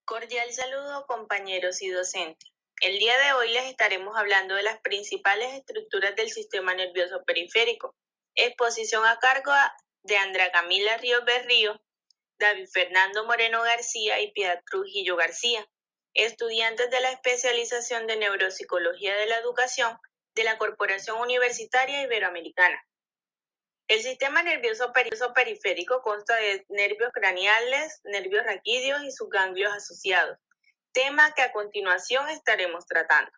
Cordial saludo, compañeros y docentes. El día de hoy les estaremos hablando de las principales estructuras del sistema nervioso periférico. Exposición a cargo de Andrea Camila Ríos Berrío, David Fernando Moreno García y Piedad Trujillo García, estudiantes de la especialización de Neuropsicología de la Educación de la Corporación Universitaria Iberoamericana. El sistema nervioso periférico consta de nervios craneales, nervios raquídeos y sus ganglios asociados, tema que a continuación estaremos tratando.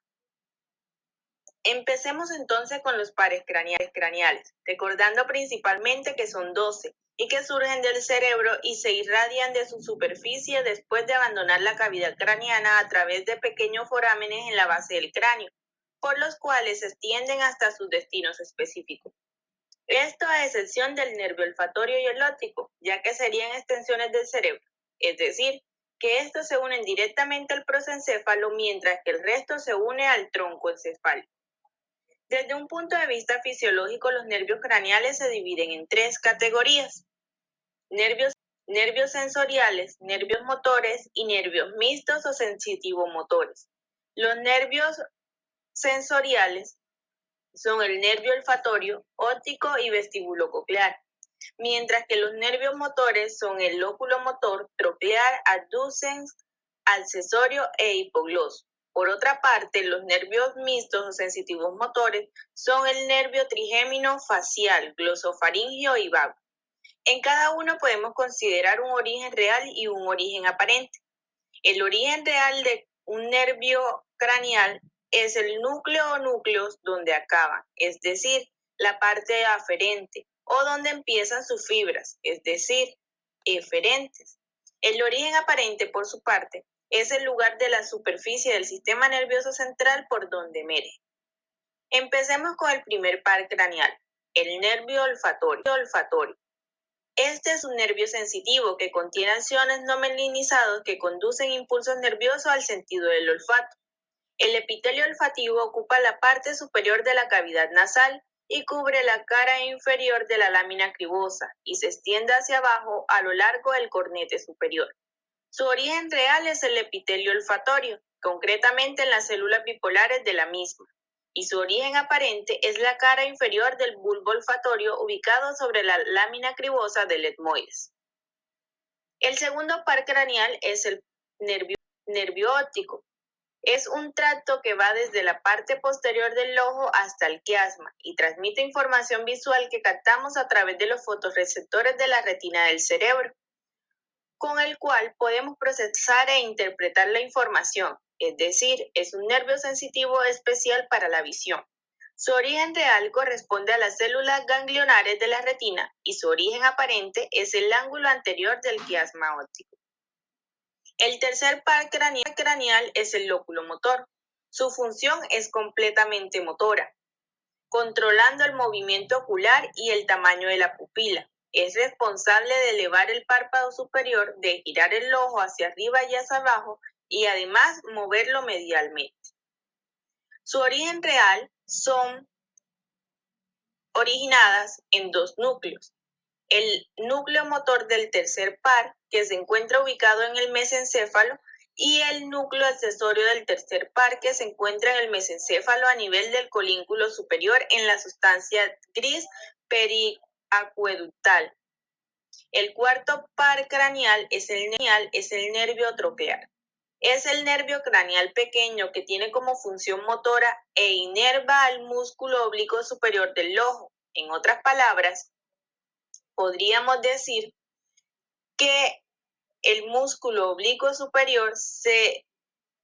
Empecemos entonces con los pares craneales, recordando principalmente que son 12 y que surgen del cerebro y se irradian de su superficie después de abandonar la cavidad craneana a través de pequeños forámenes en la base del cráneo, por los cuales se extienden hasta sus destinos específicos. Esto a excepción del nervio olfatorio y el óptico, ya que serían extensiones del cerebro, es decir, que estos se unen directamente al prosencéfalo mientras que el resto se une al tronco encefálico. Desde un punto de vista fisiológico, los nervios craneales se dividen en tres categorías: nervios sensoriales, nervios motores y nervios mixtos o sensitivo-motores. Los nervios sensoriales son el nervio olfatorio, óptico y vestibulococlear, mientras que los nervios motores son el lóculo motor, troclear, abducens, accesorio e hipogloso. Por otra parte, los nervios mixtos o sensitivos motores son el nervio trigémino facial, glosofaringio y vago. En cada uno podemos considerar un origen real y un origen aparente. El origen real de un nervio craneal es el núcleo o núcleos donde acaban, es decir, la parte aferente, o donde empiezan sus fibras, es decir, eferentes. El origen aparente, por su parte, es el lugar de la superficie del sistema nervioso central por donde emerge. Empecemos con el primer par craneal, el nervio olfatorio. Este es un nervio sensitivo que contiene acciones no mielinizados que conducen impulsos nerviosos al sentido del olfato. El epitelio olfativo ocupa la parte superior de la cavidad nasal y cubre la cara inferior de la lámina cribosa y se extiende hacia abajo a lo largo del cornete superior. Su origen real es el epitelio olfatorio, concretamente en las células bipolares de la misma, y su origen aparente es la cara inferior del bulbo olfatorio ubicado sobre la lámina cribosa del etmoides. El segundo par craneal es el nervio óptico. Es un tracto que va desde la parte posterior del ojo hasta el quiasma y transmite información visual que captamos a través de los fotorreceptores de la retina del cerebro, con el cual podemos procesar e interpretar la información, es decir, es un nervio sensitivo especial para la visión. Su origen real corresponde a las células ganglionares de la retina y su origen aparente es el ángulo anterior del quiasma óptico. El tercer par craneal es el lóculo motor. Su función es completamente motora, controlando el movimiento ocular y el tamaño de la pupila. Es responsable de elevar el párpado superior, de girar el ojo hacia arriba y hacia abajo y además moverlo medialmente. Su origen real son originadas en dos núcleos. El núcleo motor del tercer par, que se encuentra ubicado en el mesencéfalo, y el núcleo accesorio del tercer par, que se encuentra en el mesencéfalo a nivel del colínculo superior en la sustancia gris periacueductal. El cuarto par craneal es el nervio troclear. Es el nervio craneal pequeño que tiene como función motora e inerva al músculo oblicuo superior del ojo. En otras palabras, podríamos decir que el músculo oblicuo superior se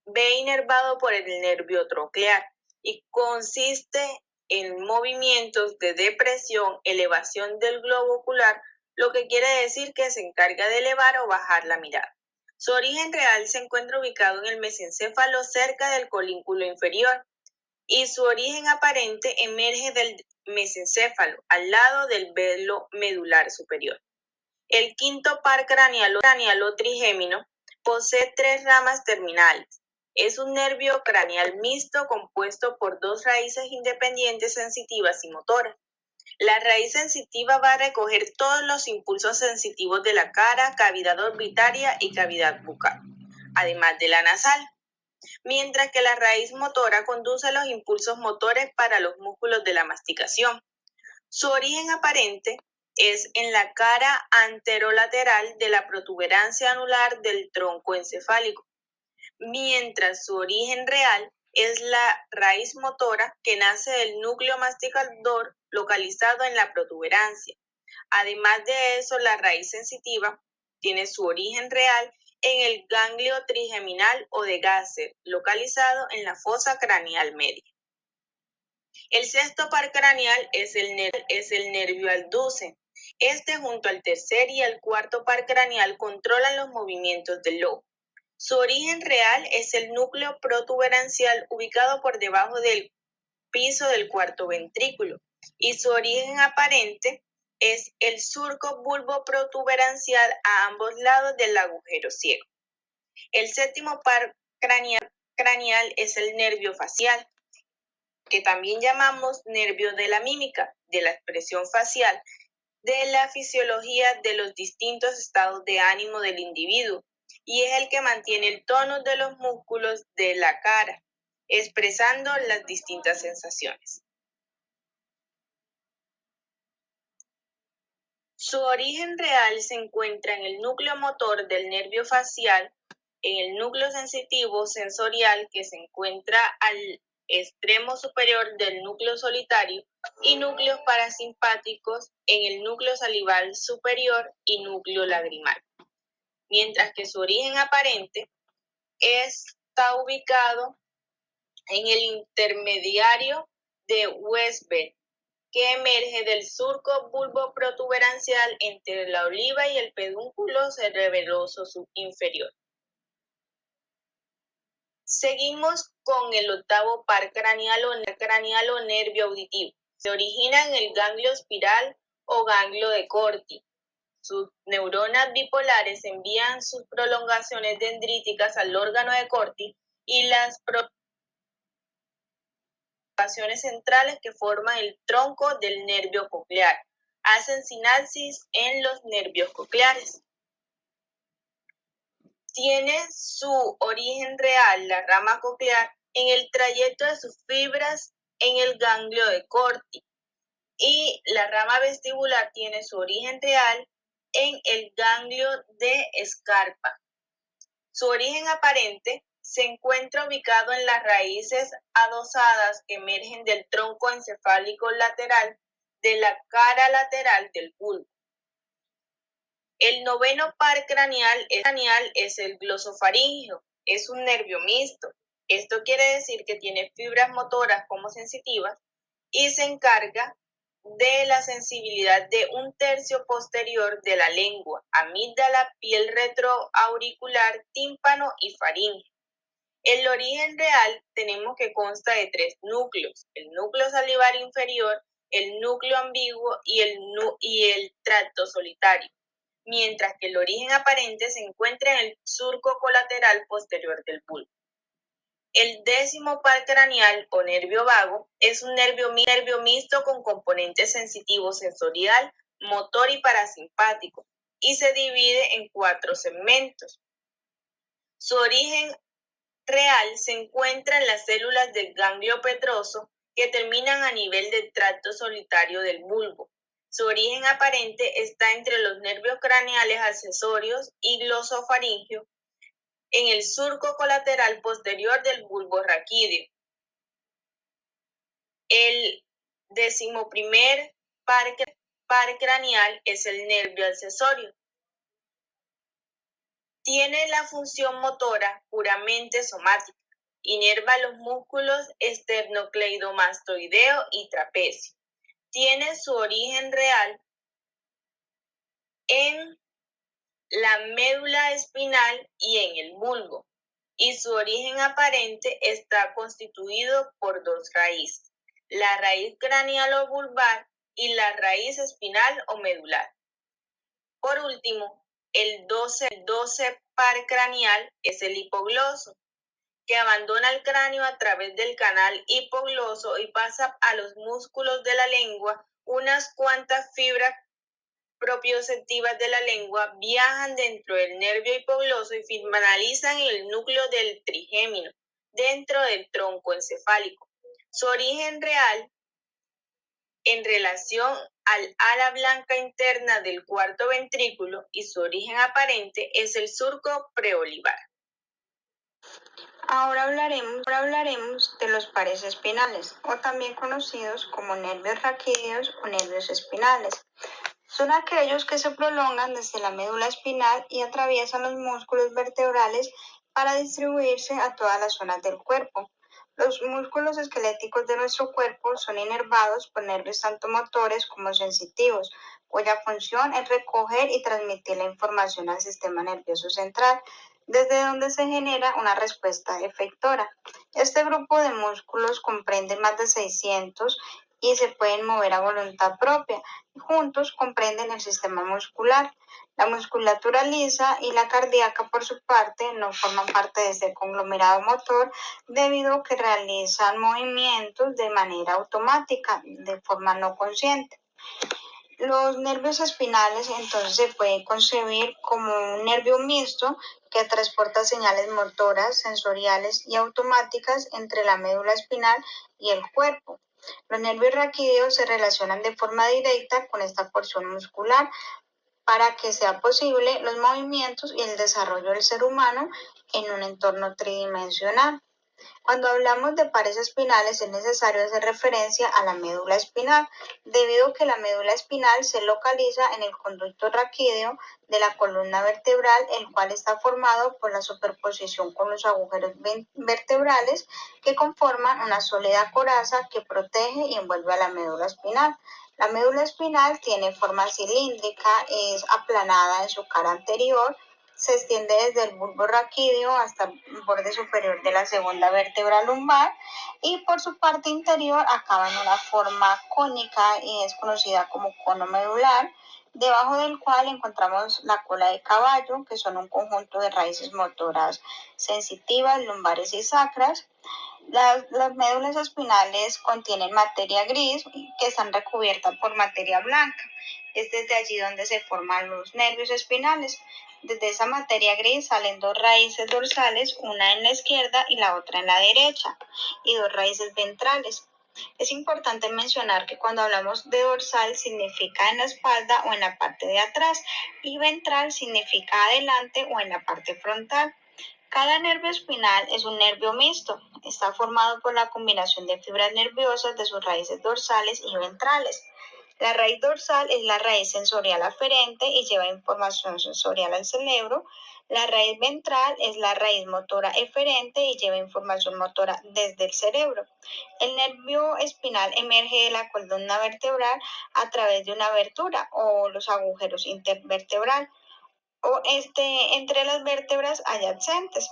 ve inervado por el nervio troclear y consiste en movimientos de depresión, elevación del globo ocular, lo que quiere decir que se encarga de elevar o bajar la mirada. Su origen real se encuentra ubicado en el mesencéfalo cerca del colínculo inferior y su origen aparente emerge del mesencéfalo al lado del velo medular superior. El quinto par craneal o trigémino posee tres ramas terminales. Es un nervio craneal mixto compuesto por dos raíces independientes sensitivas y motoras. La raíz sensitiva va a recoger todos los impulsos sensitivos de la cara, cavidad orbitaria y cavidad bucal. además de la nasal, mientras que la raíz motora conduce los impulsos motores para los músculos de la masticación. Su origen aparente es en la cara anterolateral de la protuberancia anular del tronco encefálico, mientras su origen real es la raíz motora que nace del núcleo masticador localizado en la protuberancia. Además de eso, la raíz sensitiva tiene su origen real en el ganglio trigeminal o de Gasser, localizado en la fosa craneal media. El sexto par craneal es el nervio alduce. Este, junto al tercer y al cuarto par craneal, controlan los movimientos del lobo. Su origen real es el núcleo protuberancial ubicado por debajo del piso del cuarto ventrículo, y su origen aparente es el surco bulboprotuberancial a ambos lados del agujero ciego. El séptimo par craneal es el nervio facial, que también llamamos nervio de la mímica, de la expresión facial, de la fisiología de los distintos estados de ánimo del individuo, y es el que mantiene el tono de los músculos de la cara, expresando las distintas sensaciones. Su origen real se encuentra en el núcleo motor del nervio facial, en el núcleo sensitivo sensorial que se encuentra al extremo superior del núcleo solitario, y núcleos parasimpáticos en el núcleo salival superior y núcleo lagrimal, mientras que su origen aparente está ubicado en el intermediario de Westbeth, que emerge del surco bulboprotuberancial entre la oliva y el pedúnculo cerebeloso inferior. Seguimos con el octavo par craneal o nervio auditivo. Se origina en el ganglio espiral o ganglio de Corti. Sus neuronas bipolares envían sus prolongaciones dendríticas al órgano de Corti, y las prolongaciones centrales que forman el tronco del nervio coclear hacen sinapsis en los nervios cocleares. Tiene su origen real la rama coclear en el trayecto de sus fibras en el ganglio de Corti, y la rama vestibular tiene su origen real en el ganglio de Scarpa. Su origen aparente se encuentra ubicado en las raíces adosadas que emergen del tronco encefálico lateral de la cara lateral del bulbo. El noveno par craneal es el glosofaríngeo. Es un nervio mixto. Esto quiere decir que tiene fibras motoras como sensitivas y se encarga de la sensibilidad de un tercio posterior de la lengua, amígdala, piel retroauricular, tímpano y faringe. El origen real tenemos que consta de tres núcleos: el núcleo salivar inferior, el núcleo ambiguo y el tracto solitario, mientras que el origen aparente se encuentra en el surco colateral posterior del bulbo. El décimo par craneal o nervio vago es un nervio mixto con componentes sensitivo, sensorial, motor y parasimpático, y se divide en 4 segmentos. Su origen real se encuentra en las células del ganglio petroso que terminan a nivel del tracto solitario del bulbo. Su origen aparente está entre los nervios craneales accesorios y glosofaríngeo en el surco colateral posterior del bulbo raquídeo. El 11º par craneal es el nervio accesorio. Tiene la función motora puramente somática. Inerva los músculos esternocleidomastoideo y trapecio. Tiene su origen real en la médula espinal y en el bulbo, y su origen aparente está constituido por 2 raíces: la raíz craneal o bulbar y la raíz espinal o medular. Por último, el 12 par craneal es el hipogloso, que abandona el cráneo a través del canal hipogloso y pasa a los músculos de la lengua unas cuantas fibras propioceptivas de la lengua viajan dentro del nervio hipogloso y finalizan en el núcleo del trigémino, dentro del tronco encefálico. Su origen real en relación al ala blanca interna del cuarto ventrículo y su origen aparente es el surco preolivar. Ahora hablaremos de los pares espinales, o también conocidos como nervios raquídeos o nervios espinales. Son aquellos que se prolongan desde la médula espinal y atraviesan los músculos vertebrales para distribuirse a todas las zonas del cuerpo. Los músculos esqueléticos de nuestro cuerpo son inervados por nervios tanto motores como sensitivos, cuya función es recoger y transmitir la información al sistema nervioso central, desde donde se genera una respuesta efectora. Este grupo de músculos comprende más de 600 y se pueden mover a voluntad propia. Juntos comprenden el sistema muscular. La musculatura lisa y la cardíaca, por su parte, no forman parte de este conglomerado motor debido a que realizan movimientos de manera automática, de forma no consciente. Los nervios espinales entonces se pueden concebir como un nervio mixto que transporta señales motoras, sensoriales y automáticas entre la médula espinal y el cuerpo. Los nervios raquídeos se relacionan de forma directa con esta porción muscular para que sea posible los movimientos y el desarrollo del ser humano en un entorno tridimensional. Cuando hablamos de pares espinales es necesario hacer referencia a la médula espinal, debido a que la médula espinal se localiza en el conducto raquídeo de la columna vertebral, el cual está formado por la superposición con los agujeros vertebrales que conforman una sólida coraza que protege y envuelve a la médula espinal. La médula espinal tiene forma cilíndrica, es aplanada en su cara anterior, se extiende desde el bulbo raquídeo hasta el borde superior de la segunda vértebra lumbar y por su parte interior acaba en una forma cónica y es conocida como cono medular, debajo del cual encontramos la cola de caballo, que son un conjunto de raíces motoras sensitivas, lumbares y sacras. Las médulas espinales contienen materia gris que están recubiertas por materia blanca. Es desde allí donde se forman los nervios espinales. Desde esa materia gris salen dos raíces dorsales, una en la izquierda y la otra en la derecha, y dos raíces ventrales. Es importante mencionar que cuando hablamos de dorsal significa en la espalda o en la parte de atrás, y ventral significa adelante o en la parte frontal. Cada nervio espinal es un nervio mixto. Está formado por la combinación de fibras nerviosas de sus raíces dorsales y ventrales. La raíz dorsal es la raíz sensorial aferente y lleva información sensorial al cerebro. La raíz ventral es la raíz motora eferente y lleva información motora desde el cerebro. El nervio espinal emerge de la columna vertebral a través de una abertura o los agujeros intervertebrales o entre las vértebras adyacentes.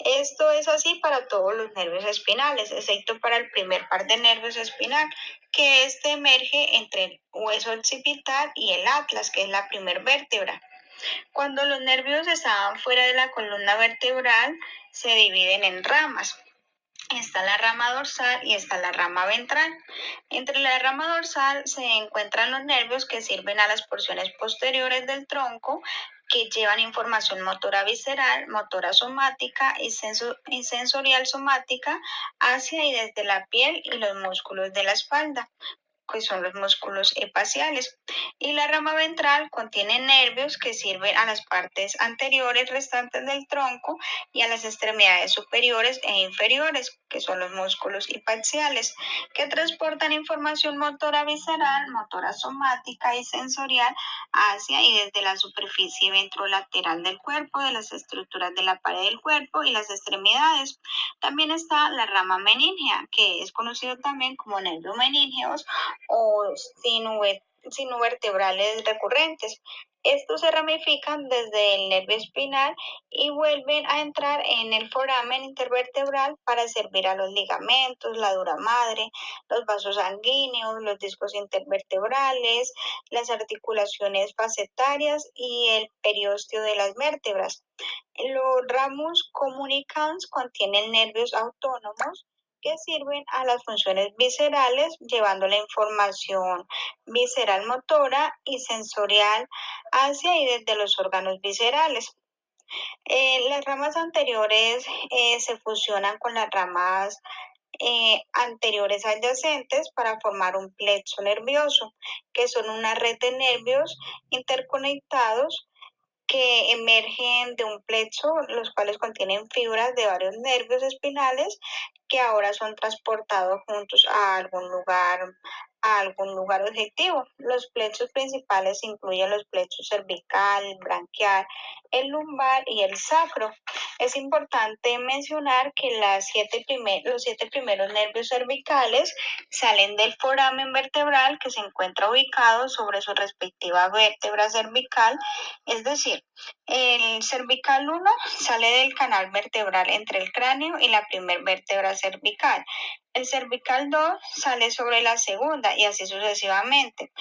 Esto es así para todos los nervios espinales, excepto para el primer par de nervios espinal, que emerge entre el hueso occipital y el atlas, que es la primer vértebra. Cuando los nervios estaban fuera de la columna vertebral, se dividen en ramas. Está la rama dorsal y está la rama ventral. Entre la rama dorsal se encuentran los nervios que sirven a las porciones posteriores del tronco, que llevan información motora visceral, motora somática y sensorial somática hacia y desde la piel y los músculos de la espalda, que son los músculos hepaciales. Y la rama ventral contiene nervios que sirven a las partes anteriores restantes del tronco y a las extremidades superiores e inferiores, que son los músculos hipaxiales, que transportan información motora visceral, motora somática y sensorial hacia y desde la superficie ventrolateral del cuerpo, de las estructuras de la pared del cuerpo y las extremidades. También está la rama meningea, que es conocido también como nervios meníngeos o sinovertebrales recurrentes. Estos se ramifican desde el nervio espinal y vuelven a entrar en el foramen intervertebral para servir a los ligamentos, la dura madre, los vasos sanguíneos, los discos intervertebrales, las articulaciones facetarias y el periósteo de las vértebras. Los ramus comunicans contienen nervios autónomos que sirven a las funciones viscerales, llevando la información visceral motora y sensorial hacia y desde los órganos viscerales. Las ramas anteriores se fusionan con las ramas anteriores adyacentes para formar un plexo nervioso, que son una red de nervios interconectados que emergen de un plexo, los cuales contienen fibras de varios nervios espinales que ahora son transportados juntos a algún lugar objetivo. Los plexos principales incluyen los plexos cervical, branquial, el lumbar y el sacro. Es importante mencionar que los 7 primeros nervios cervicales salen del foramen vertebral que se encuentra ubicado sobre su respectiva vértebra cervical, es decir, el cervical 1 sale del canal vertebral entre el cráneo y la primer vértebra cervical. El cervical 2 sale sobre la segunda y así sucesivamente.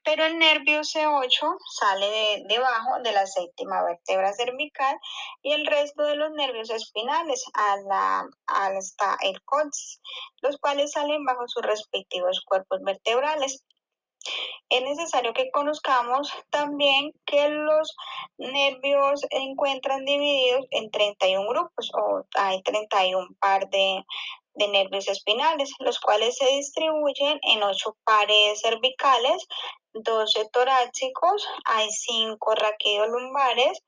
Pero el nervio C8 sale debajo de la séptima vértebra cervical y el resto de los nervios espinales hasta el coxis, los cuales salen bajo sus respectivos cuerpos vertebrales. Es necesario que conozcamos también que los nervios se encuentran divididos en 31 grupos o hay 31 par de nervios espinales, los cuales se distribuyen en 8 pares cervicales, 12 torácicos, hay 5 raquídeos lumbares,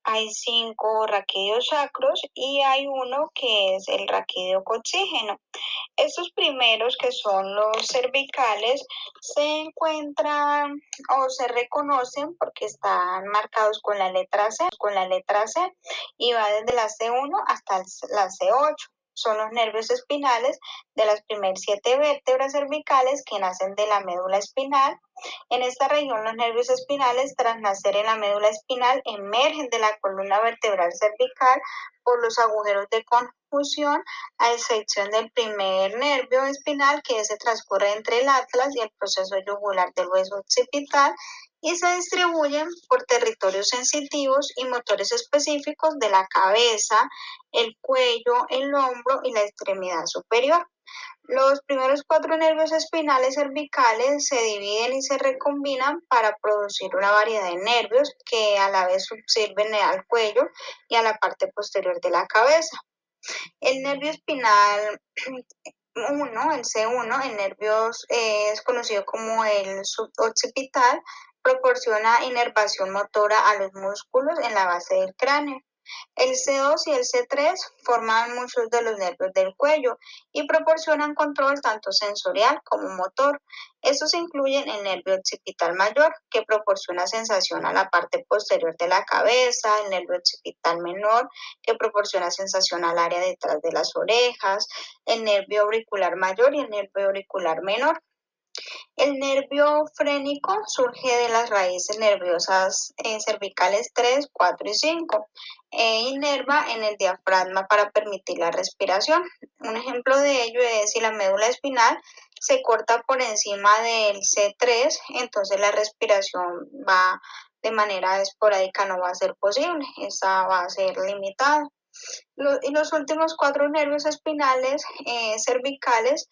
hay 5 raquídeos sacros y hay uno que es el raquídeo coxígeno. Estos primeros, que son los cervicales, se encuentran o se reconocen porque están marcados con la letra C y va desde la C1 hasta la C8. Son los nervios espinales de las primeras 7 vértebras cervicales que nacen de la médula espinal. En esta región, los nervios espinales, tras nacer en la médula espinal, emergen de la columna vertebral cervical por los agujeros de confusión, a excepción del primer nervio espinal, que se transcurre entre el atlas y el proceso yugular del hueso occipital, y se distribuyen por territorios sensitivos y motores específicos de la cabeza, el cuello, el hombro y la extremidad superior. Los primeros 4 nervios espinales cervicales se dividen y se recombinan para producir una variedad de nervios que a la vez sirven al cuello y a la parte posterior de la cabeza. El nervio espinal 1, el C1, el nervio es conocido como el suboccipital, proporciona inervación motora a los músculos en la base del cráneo. El C2 y el C3 forman muchos de los nervios del cuello y proporcionan control tanto sensorial como motor. Estos incluyen el nervio occipital mayor, que proporciona sensación a la parte posterior de la cabeza, el nervio occipital menor, que proporciona sensación al área detrás de las orejas, el nervio auricular mayor y el nervio auricular menor. El nervio frénico surge de las raíces nerviosas cervicales 3, 4 y 5 e inerva en el diafragma para permitir la respiración. Un ejemplo de ello es si la médula espinal se corta por encima del C3, entonces la respiración va de manera esporádica, no va a ser posible, esa va a ser limitada. Y los últimos 4 nervios espinales cervicales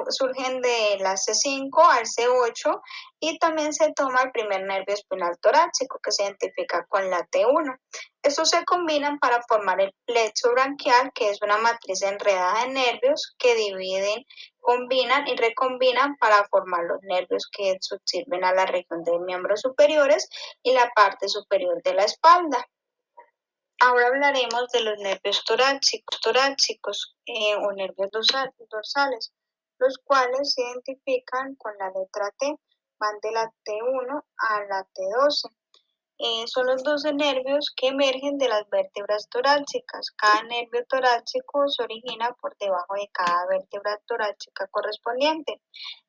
surgen de la C5 al C8 y también se toma el primer nervio espinal torácico que se identifica con la T1. Estos se combinan para formar el plexo branquial, que es una matriz enredada de nervios que dividen, combinan y recombinan para formar los nervios que subsirven a la región de miembros superiores y la parte superior de la espalda. Ahora hablaremos de los nervios torácicos o nervios dorsales, los cuales se identifican con la letra T, van de la T1 a la T12. Son los 12 nervios que emergen de las vértebras torácicas. Cada nervio torácico se origina por debajo de cada vértebra torácica correspondiente.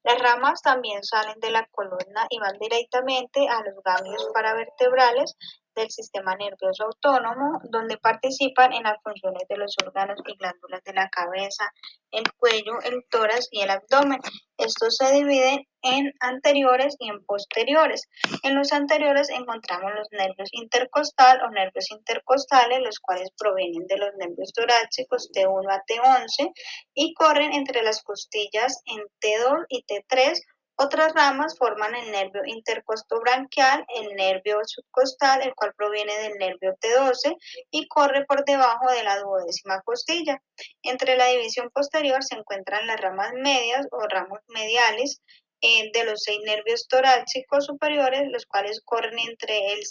Las ramas también salen de la columna y van directamente a los ganglios paravertebrales del sistema nervioso autónomo, donde participan en las funciones de los órganos y glándulas de la cabeza, el cuello, el tórax y el abdomen. Estos se dividen en anteriores y en posteriores. En los anteriores encontramos los nervios intercostal o nervios intercostales, los cuales provienen de los nervios torácicos T1 a T11 y corren entre las costillas en T2 y T3. Otras ramas forman el nervio intercostobranquial, el nervio subcostal, el cual proviene del nervio T12 y corre por debajo de la duodécima costilla. Entre la división posterior se encuentran las ramas medias o ramos mediales de los 6 nervios torácicos superiores, los cuales corren entre el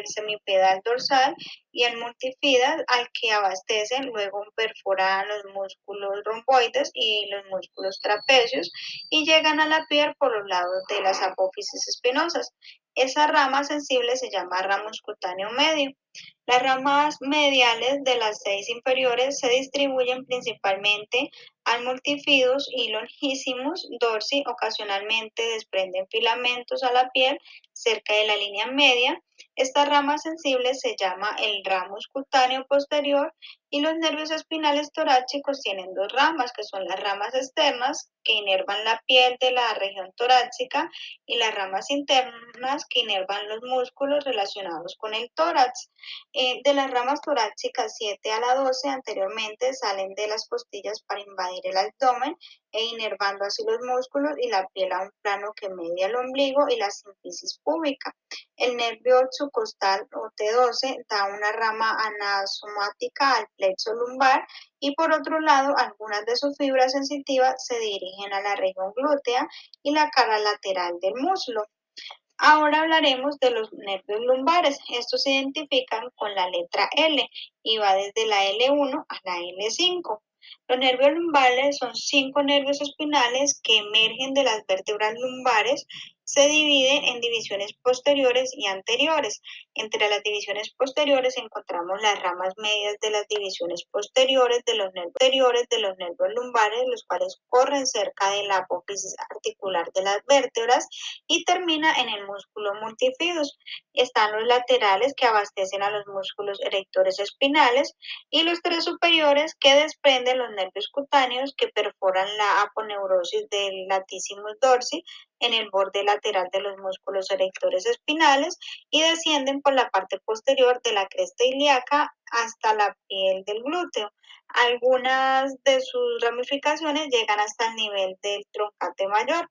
semipedal dorsal y el multifida, al que abastecen, luego perforan los músculos romboides y los músculos trapecios y llegan a la piel por los lados de las apófisis espinosas. Esa rama sensible se llama ramo cutáneo medio. Las ramas mediales de las 6 inferiores se distribuyen principalmente al multifidus y longissimus dorsi. Ocasionalmente desprenden filamentos a la piel cerca de la línea media. Esta rama sensible se llama el ramus cutáneo posterior y los nervios espinales torácicos tienen dos ramas, que son las ramas externas que inervan la piel de la región torácica y las ramas internas que inervan los músculos relacionados con el tórax. De las ramas torácicas 7 a la 12 anteriormente salen de las costillas para invadir el abdomen e inervando así los músculos y la piel a un plano que media el ombligo y la sínfisis púbica. El nervio subcostal o T12 da una rama anastomática al plexo lumbar y por otro lado algunas de sus fibras sensitivas se dirigen a la región glútea y la cara lateral del muslo. Ahora hablaremos de los nervios lumbares. Estos se identifican con la letra L y va desde la L1 a la L5. Los nervios lumbares son 5 nervios espinales que emergen de las vértebras lumbares. Se divide en divisiones posteriores y anteriores. Entre las divisiones posteriores encontramos las ramas medias de las divisiones posteriores de los nervios lumbares, los cuales corren cerca de la apófisis articular de las vértebras y termina en el músculo multifidus. Están los laterales que abastecen a los músculos erectores espinales y los 3 superiores que desprenden los nervios cutáneos que perforan la aponeurosis del latissimus dorsi en el borde lateral de los músculos erectores espinales y descienden por la parte posterior de la cresta ilíaca hasta la piel del glúteo. Algunas de sus ramificaciones llegan hasta el nivel del troncate mayor.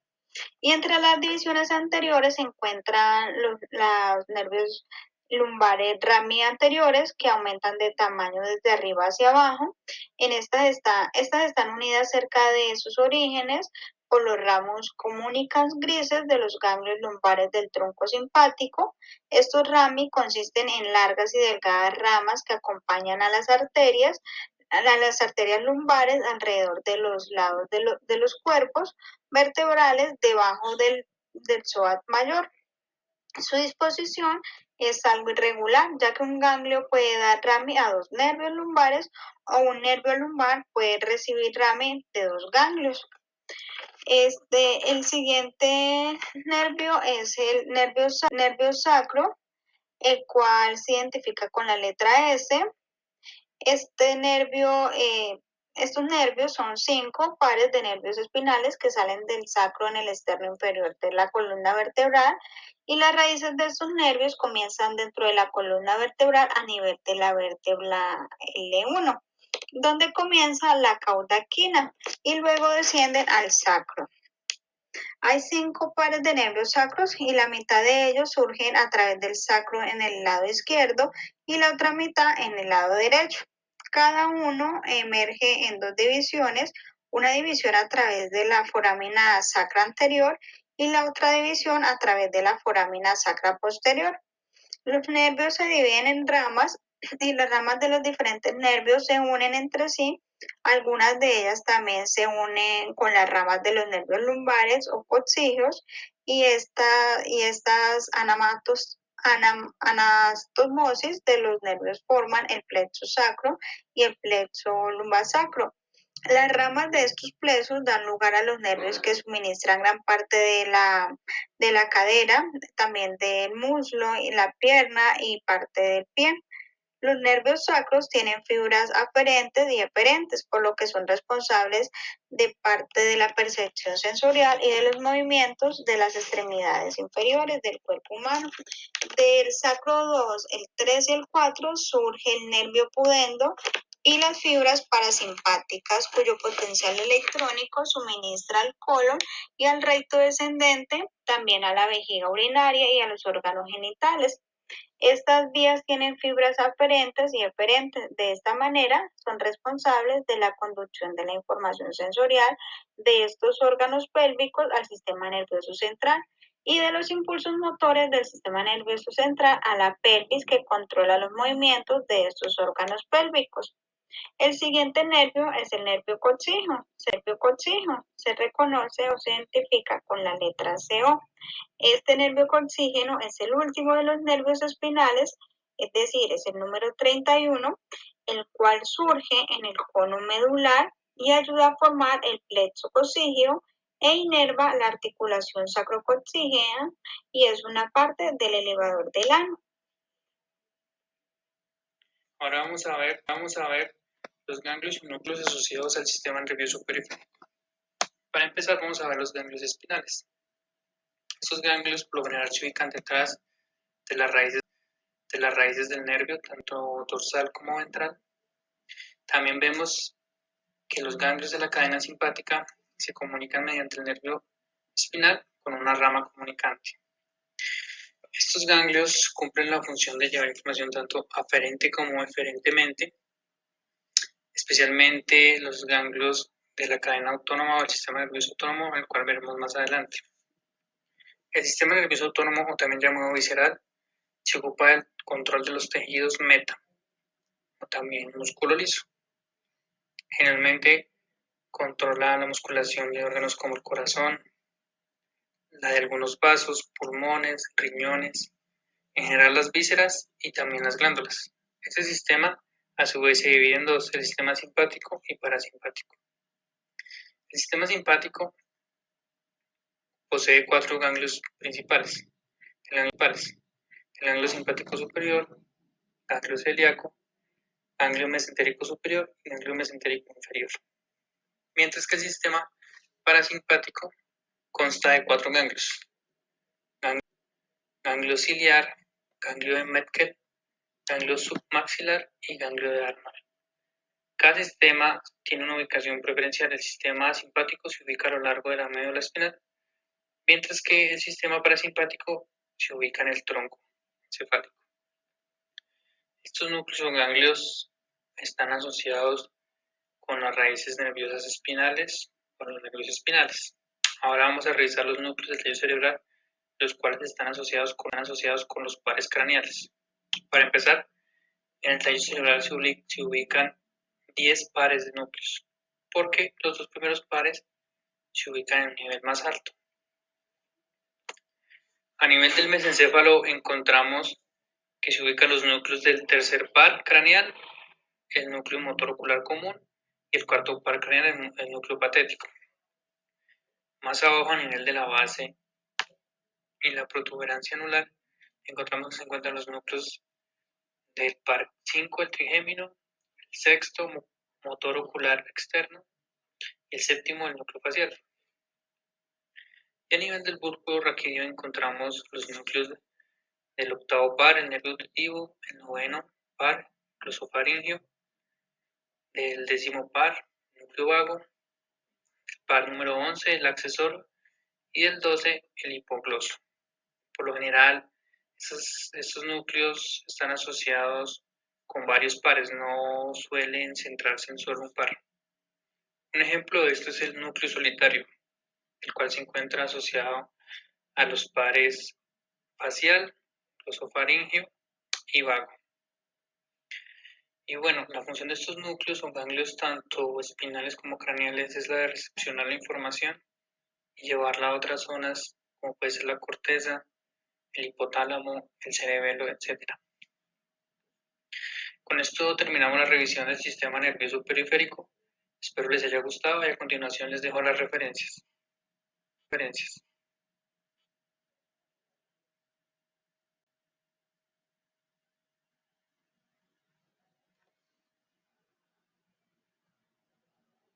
Y entre las divisiones anteriores se encuentran los nervios lumbares rami anteriores que aumentan de tamaño desde arriba hacia abajo. Estas están unidas cerca de sus orígenes por los ramos comunicans grises de los ganglios lumbares del tronco simpático. Estos rami consisten en largas y delgadas ramas que acompañan a las arterias lumbares alrededor de los lados de los cuerpos vertebrales debajo del psoas mayor. Su disposición es algo irregular, ya que un ganglio puede dar rami a 2 nervios lumbares o un nervio lumbar puede recibir rami de 2 ganglios. El siguiente nervio es el nervio sacro, el cual se identifica con la letra S. Estos nervios son 5 pares de nervios espinales que salen del sacro en el externo inferior de la columna vertebral y las raíces de estos nervios comienzan dentro de la columna vertebral a nivel de la vértebra L1, donde comienza la cauda equina y luego descienden al sacro. Hay 5 pares de nervios sacros y la mitad de ellos surgen a través del sacro en el lado izquierdo y la otra mitad en el lado derecho. Cada uno emerge en 2 divisiones, una división a través de la foramina sacra anterior y la otra división a través de la foramina sacra posterior. Los nervios se dividen en ramas y las ramas de los diferentes nervios se unen entre sí. Algunas de ellas también se unen con las ramas de los nervios lumbares o coccygeos y estas anastomosis de los nervios forman el plexo sacro y el plexo lumbosacro. Las ramas de estos plexos dan lugar a los nervios que suministran gran parte de la cadera, también del muslo y la pierna y parte del pie. Los nervios sacros tienen fibras aferentes y eferentes, por lo que son responsables de parte de la percepción sensorial y de los movimientos de las extremidades inferiores del cuerpo humano. Del sacro 2, el 3 y el 4 surge el nervio pudendo y las fibras parasimpáticas, cuyo potencial electrónico suministra al colon y al recto descendente, también a la vejiga urinaria y a los órganos genitales. Estas vías tienen fibras aferentes y eferentes. De esta manera, son responsables de la conducción de la información sensorial de estos órganos pélvicos al sistema nervioso central y de los impulsos motores del sistema nervioso central a la pelvis que controla los movimientos de estos órganos pélvicos. El siguiente nervio es el nervio coxígeno. El nervio coxígeno se reconoce o se identifica con la letra CO. Este nervio coxígeno es el último de los nervios espinales, es decir, es el número 31, el cual surge en el cono medular y ayuda a formar el plexo coxígeo e inerva la articulación sacrocoxígea y es una parte del elevador del ano. Ahora vamos a ver los ganglios y núcleos asociados al sistema nervioso periférico. Para empezar, vamos a ver los ganglios espinales. Estos ganglios por lo general se ubican detrás de las raíces del nervio, tanto dorsal como ventral. También vemos que los ganglios de la cadena simpática se comunican mediante el nervio espinal con una rama comunicante. Estos ganglios cumplen la función de llevar información tanto aferente como eferentemente, especialmente los ganglios de la cadena autónoma o el sistema nervioso autónomo, el cual veremos más adelante. El sistema nervioso autónomo, o también llamado visceral, se ocupa del control de los tejidos meta, o también músculo liso. Generalmente controla la musculación de órganos como el corazón, la de algunos vasos, pulmones, riñones, en general las vísceras y también las glándulas. Este sistema a su vez se divide en dos, el sistema simpático y parasimpático. El sistema simpático posee cuatro ganglios principales. El ganglio simpático superior, ganglio celíaco, ganglio mesentérico superior y ganglio mesentérico inferior. Mientras que el sistema parasimpático consta de cuatro ganglios. Ganglio ciliar, ganglio de Meckel, ganglio submaxilar y ganglio de Arnold. Cada sistema tiene una ubicación preferencial. El sistema simpático se ubica a lo largo de la médula espinal, mientras que el sistema parasimpático se ubica en el tronco encefálico. Estos núcleos o ganglios están asociados con las raíces nerviosas espinales, con los nervios espinales. Ahora vamos a revisar los núcleos del tallo cerebral, los cuales están asociados con los pares craneales. Para empezar, en el tallo cerebral se ubican 10 pares de núcleos, porque los dos primeros pares se ubican en un nivel más alto. A nivel del mesencéfalo encontramos que se ubican los núcleos del tercer par craneal, el núcleo motor ocular común, y el cuarto par craneal, el núcleo patético. Más abajo, a nivel de la base y la protuberancia anular, encontramos que se encuentran los núcleos del par 5, el trigémino, el sexto, motor ocular externo, y el séptimo, el núcleo facial. Y a nivel del bulbo raquídeo encontramos los núcleos del octavo par, el nervio auditivo, el noveno par, el glosofaringeo, del décimo par, el núcleo vago, el par número 11, el accesor, y del 12, el hipogloso. Por lo general, estos núcleos están asociados con varios pares, no suelen centrarse en solo un par. Un ejemplo de esto es el núcleo solitario, el cual se encuentra asociado a los pares facial, glosofaringeo y vago. Y bueno, la función de estos núcleos o ganglios, tanto espinales como craneales, es la de recepcionar la información y llevarla a otras zonas, como puede ser la corteza, el hipotálamo, el cerebelo, etc. Con esto terminamos la revisión del sistema nervioso periférico Espero les haya gustado y a continuación les dejo las referencias.